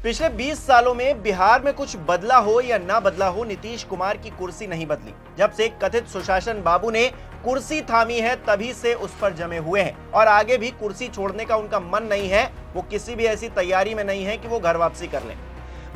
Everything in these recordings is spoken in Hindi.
पिछले 20 सालों में बिहार में कुछ बदला हो या ना बदला हो, नीतीश कुमार की कुर्सी नहीं बदली। जब से कथित सुशासन बाबू ने कुर्सी थामी है तभी से उस पर जमे हुए हैं और आगे भी कुर्सी छोड़ने का उनका मन नहीं है। वो किसी भी ऐसी तैयारी में नहीं है कि वो घर वापसी कर लें।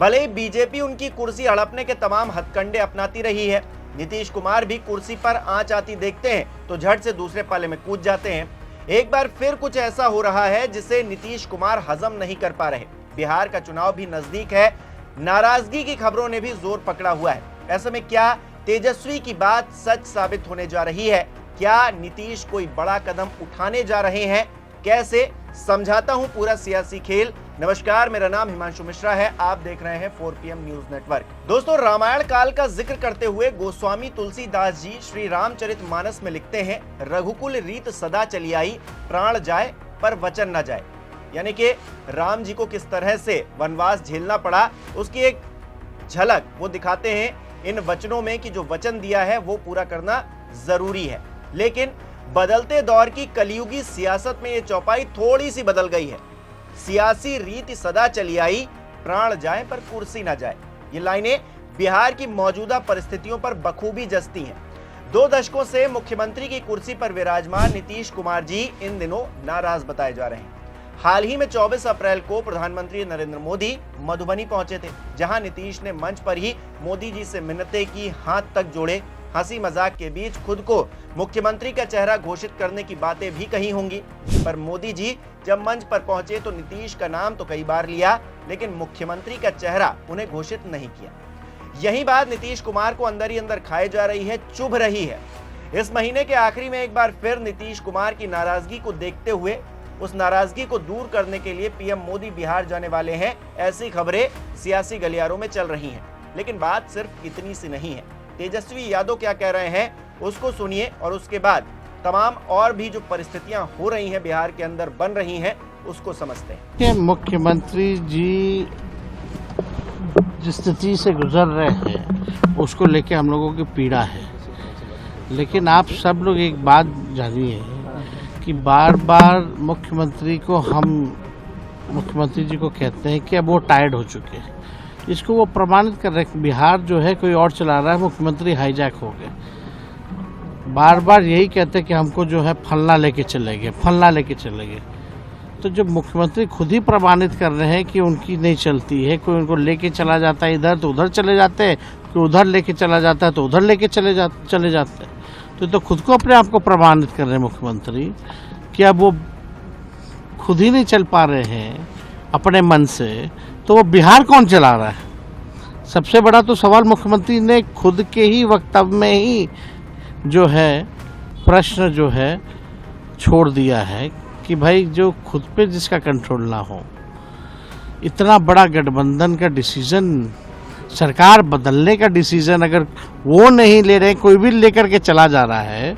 भले ही बीजेपी उनकी कुर्सी हड़पने के तमाम हथकंडे अपनाती रही है, नीतीश कुमार भी कुर्सी पर आंच आती देखते हैं तो झट से दूसरे पाले में कूद जाते हैं। एक बार फिर कुछ ऐसा हो रहा है जिसे नीतीश कुमार हजम नहीं कर पा रहे। बिहार का चुनाव भी नजदीक है, नाराजगी की खबरों ने भी जोर पकड़ा हुआ है। ऐसे में क्या तेजस्वी की बात सच साबित होने जा रही है? क्या नीतीश कोई बड़ा कदम उठाने जा रहे हैं? कैसे समझाता हूं पूरा सियासी खेल। नमस्कार, मेरा नाम हिमांशु मिश्रा है। आप देख रहे हैं 4PM न्यूज नेटवर्क। दोस्तों, रामायण काल का जिक्र करते हुए गोस्वामी तुलसीदास जी श्री रामचरितमानस में लिखते हैं, रघुकुल रीत सदा चली आई, प्राण जाए पर वचन न जाए। यानी कि राम जी को किस तरह से वनवास झेलना पड़ा, उसकी एक झलक वो दिखाते हैं इन वचनों में कि जो वचन दिया है वो पूरा करना जरूरी है। लेकिन बदलते दौर की कलयुगी सियासत में ये चौपाई थोड़ी सी बदल गई है। सियासी रीति सदा चली आई, प्राण जाए पर कुर्सी ना जाए। ये लाइनें बिहार की मौजूदा परिस्थितियों पर बखूबी जचती हैं। 2 दशकों से मुख्यमंत्री की कुर्सी पर विराजमान नीतीश कुमार जी इन दिनों नाराज बताए जा रहे हैं। हाल ही में 24 अप्रैल को प्रधानमंत्री नरेंद्र मोदी मधुबनी पहुंचे थे, जहां नीतीश ने मंच पर ही मोदी जी से मिन्नतें की, हाथ तक जोड़े। हंसी मजाक के बीच खुद को मुख्यमंत्री का चेहरा घोषित करने की बातें भी कही होंगी। पर मोदी जी जब मंच पर पहुंचे तो नीतीश का नाम तो कई बार लिया, लेकिन मुख्यमंत्री का चेहरा उन्हें घोषित नहीं किया। यही बात नीतीश कुमार को अंदर ही अंदर खाए जा रही है, चुभ रही है। इस महीने के आखिरी में एक बार फिर नीतीश कुमार की नाराजगी को देखते हुए उस नाराजगी को दूर करने के लिए पीएम मोदी बिहार जाने वाले हैं, ऐसी खबरें सियासी गलियारों में चल रही हैं। लेकिन बात सिर्फ इतनी सी नहीं है। तेजस्वी यादव क्या कह रहे हैं उसको सुनिए और उसके बाद तमाम और भी जो परिस्थितियां हो रही हैं बिहार के अंदर बन रही हैं उसको समझते हैं। मुख्यमंत्री जी जिस स्थिति से गुजर रहे हैं उसको लेके हम लोगों की पीड़ा है। लेकिन आप सब लोग एक बात जानिए कि बार बार मुख्यमंत्री जी को कहते हैं कि अब वो टायर्ड हो चुके हैं। इसको वो प्रमाणित कर रहे हैं। बिहार जो है कोई और चला रहा है, मुख्यमंत्री हाईजैक हो गए। बार बार यही कहते हैं कि हमको जो है फलना लेके चले गए। तो जब मुख्यमंत्री खुद ही प्रमाणित कर रहे हैं कि उनकी नहीं चलती है, कोई उनको लेके चला जाता है इधर तो उधर चले जाते हैं, कोई उधर लेके चला जाता है तो उधर लेके चले जाते हैं। तो खुद को अपने आप को प्रमाणित कर रहे हैं मुख्यमंत्री कि अब वो खुद ही नहीं चल पा रहे हैं अपने मन से, तो वो बिहार कौन चला रहा है? सबसे बड़ा तो सवाल मुख्यमंत्री ने खुद के ही वक्तव्य में ही जो है प्रश्न जो है छोड़ दिया है कि भाई जो खुद पे जिसका कंट्रोल ना हो, इतना बड़ा गठबंधन का डिसीजन, सरकार बदलने का डिसीजन अगर वो नहीं ले रहे, कोई भी लेकर के चला जा रहा है,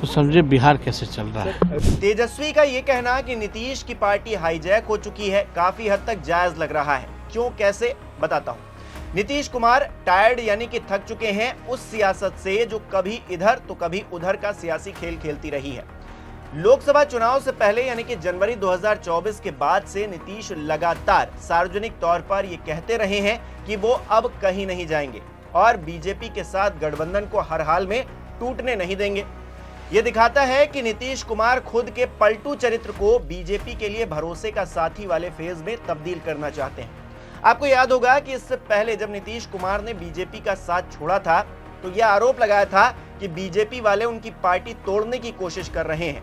तो समझे बिहार कैसे चल रहा है। तेजस्वी का ये कहना कि नीतीश की पार्टी हाईजैक हो चुकी है काफी हद तक जायज लग रहा है। क्यों, कैसे, बताता हूं। नीतीश कुमार टायर्ड यानी कि थक चुके हैं उस सियासत से जो कभी इधर तो कभी उधर का सियासी खेल खेलती रही है। लोकसभा चुनाव से पहले यानी कि जनवरी 2024 के बाद से नीतीश लगातार सार्वजनिक तौर पर ये कहते रहे हैं कि वो अब कहीं नहीं जाएंगे और बीजेपी के साथ गठबंधन को हर हाल में टूटने नहीं देंगे। ये दिखाता है कि नीतीश कुमार खुद के पलटू चरित्र को बीजेपी के लिए भरोसे का साथी वाले फेज में तब्दील करना चाहते हैं। आपको याद होगा कि इससे पहले जब नीतीश कुमार ने बीजेपी का साथ छोड़ा था तो यह आरोप लगाया था कि बीजेपी वाले उनकी पार्टी तोड़ने की कोशिश कर रहे हैं।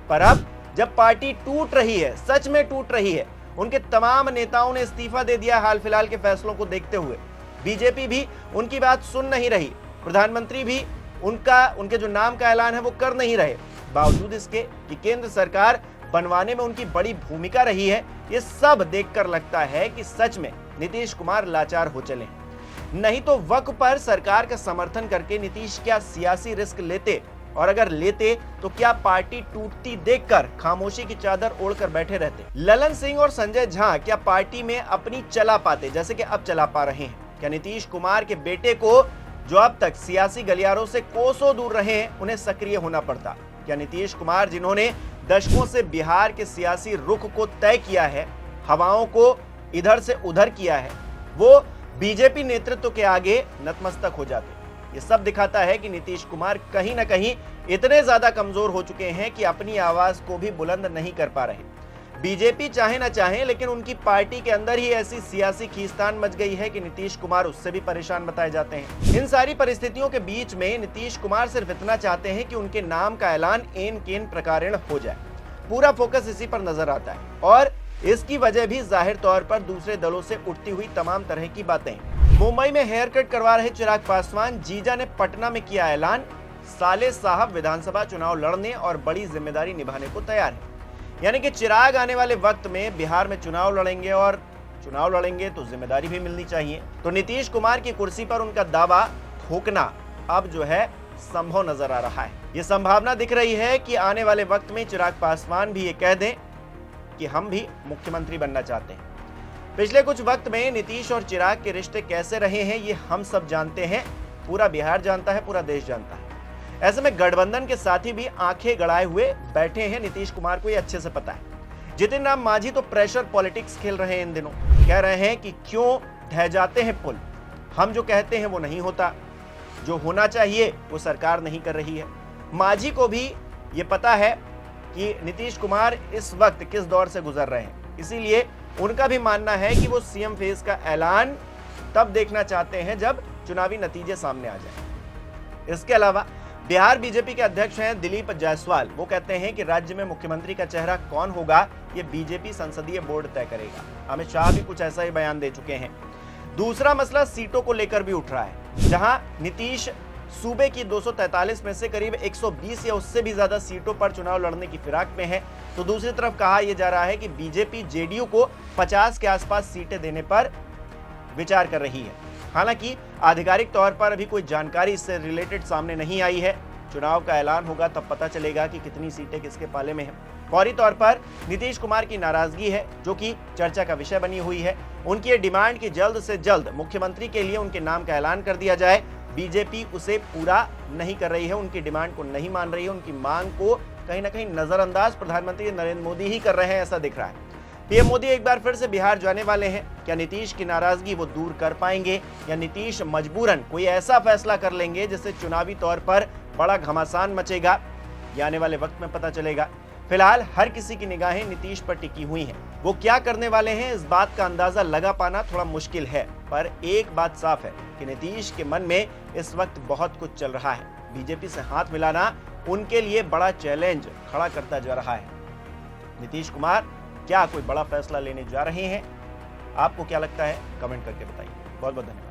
पर अब जब पार्टी टूट रही है, सच में टूट रही है, उनके तमाम नेताओं ने इस्तीफा दे दिया हाल फिलहाल के फैसलों को देखते हुए। बीजेपी भी उनकी बात सुन नहीं रही, प्रधानमंत्री भी उनके जो नाम का ऐलान है वो कर नहीं रहे। बावजूद इसके कि केंद्र सरकार बनवाने में उनकी बड़ी भूमिका रही है, ये सब देखकर लगता है कि सच में नीतीश कुमार लाचार हो चले। नहीं तो वक्त पर सरकार का समर्थन करके नीतीश क्या सियासी रिस्क लेते, और अगर लेते तो क्या पार्टी टूटती देखकर खामोशी की चादर ओढ़कर बैठे रहते? ललन सिंह और संजय झा क्या पार्टी में अपनी चला पाते जैसे कि अब चला पा रहे हैं? क्या नीतीश कुमार के बेटे को, जो अब तक सियासी गलियारों से कोसों दूर रहे हैं, उन्हें सक्रिय होना पड़ता? क्या नीतीश कुमार, जिन्होंने दशकों से बिहार के सियासी रुख को तय किया है, हवाओं को इधर से उधर किया है, वो बीजेपी नेतृत्व के आगे नतमस्तक हो जाते। ये सब दिखाता है कि नीतीश कुमार कहीं ना कहीं इतने ज्यादा कमजोर हो चुके हैं कि अपनी आवाज को भी बुलंद नहीं कर पा रहे। बीजेपी चाहे ना चाहे, लेकिन उनकी पार्टी के अंदर ही ऐसी सियासी खींचतान मच गई है कि नीतीश कुमार उससे भी परेशान बताए जाते हैं। इन सारी परिस्थितियों के बीच में नीतीश कुमार सिर्फ इतना चाहते हैं कि उनके नाम का ऐलान एन केन प्रकारेण हो जाए। पूरा फोकस इसी पर नजर आता है और इसकी वजह भी जाहिर तौर पर दूसरे दलों से उठती हुई तमाम तरह की बातें हैं। मुंबई में हेयर कट करवा रहे चिराग पासवान जीजा ने पटना में किया ऐलान, साले साहब विधानसभा चुनाव लड़ने और बड़ी जिम्मेदारी निभाने को तैयार है। यानी कि चिराग आने वाले वक्त में बिहार में चुनाव लड़ेंगे और चुनाव लड़ेंगे तो जिम्मेदारी भी मिलनी चाहिए। तो नीतीश कुमार की कुर्सी पर उनका दावा ठोकना अब जो है संभव नजर आ रहा है। ये संभावना दिख रही है कि आने वाले वक्त में चिराग पासवान भी ये कह दें कि हम भी मुख्यमंत्री बनना चाहते हैं। पिछले कुछ वक्त में नीतीश और चिराग के रिश्ते कैसे रहे हैं ये हम सब जानते हैं, पूरा बिहार जानता है, पूरा देश जानता है। ऐसे में गठबंधन के साथी भी आंखें गड़ाए हुए बैठे हैं। नीतीश कुमार को ये अच्छे से पता है। जितिन राम मांझी तो प्रेशर पॉलिटिक्स खेल रहे हैं इन दिनों, कह रहे हैं कि क्यों ढह जाते हैं पुल, हम जो कहते हैं वो नहीं होता, जो होना चाहिए वो सरकार नहीं कर रही है। मांझी को भी ये पता है कि नीतीश कुमार इस वक्त किस दौर से गुजर रहे हैं, इसीलिए उनका भी मानना है कि वो सीएम फेज का ऐलान तब देखना चाहते हैं जब चुनावी नतीजे सामने आ जाए। इसके अलावा बिहार बीजेपी के अध्यक्ष हैं दिलीप जायसवाल, वो कहते हैं कि राज्य में मुख्यमंत्री का चेहरा कौन होगा ये बीजेपी संसदीय बोर्ड तय करेगा। अमित शाह भी कुछ ऐसा ही बयान दे चुके हैं। दूसरा मसला सीटों को लेकर भी उठ रहा है, जहां नीतीश सूबे की 243 में से करीब 120 या उससे भी ज्यादा सीटों पर चुनाव लड़ने की फिराक में है, तो दूसरी तरफ कहा यह जा रहा है कि बीजेपी जेडीयू को 50 के आसपास सीटें देने पर विचार कर रही है। हालांकि आधिकारिक तौर पर अभी कोई जानकारी इससे रिलेटेड सामने नहीं आई है। चुनाव का ऐलान होगा तब पता चलेगा कि कितनी सीटें किसके पाले में हैं। फौरी तौर पर नीतीश कुमार की नाराजगी है जो कि चर्चा का विषय बनी हुई है। उनकी ये डिमांड कि जल्द से जल्द मुख्यमंत्री के लिए उनके नाम का ऐलान कर दिया जाए। बीजेपी उसे पूरा नहीं कर रही है, उनकी डिमांड को नहीं मान रही है, उनकी मांग को कहीं ना कहीं नजरअंदाज प्रधानमंत्री नरेंद्र मोदी ही कर रहे हैं, ऐसा दिख रहा है। पीएम मोदी एक बार फिर से बिहार जाने वाले हैं। क्या नीतीश की नाराजगी वो दूर कर पाएंगे या नीतीश मजबूरन कोई ऐसा फैसला कर लेंगे जिससे चुनावी तौर पर बड़ा घमासान मचेगा, ये आने वाले वक्त में पता चलेगा। फिलहाल हर किसी की निगाहें नीतीश पर टिकी हुई हैं। वो क्या करने वाले हैं इस बात का अंदाजा लगा पाना थोड़ा मुश्किल है, पर एक बात साफ है कि नीतीश के मन में इस वक्त बहुत कुछ चल रहा है। बीजेपी से हाथ मिलाना उनके लिए बड़ा चैलेंज खड़ा करता जा रहा है। नीतीश कुमार क्या कोई बड़ा फैसला लेने जा रहे हैं? आपको क्या लगता है? कमेंट करके बताइए। बहुत बहुत धन्यवाद।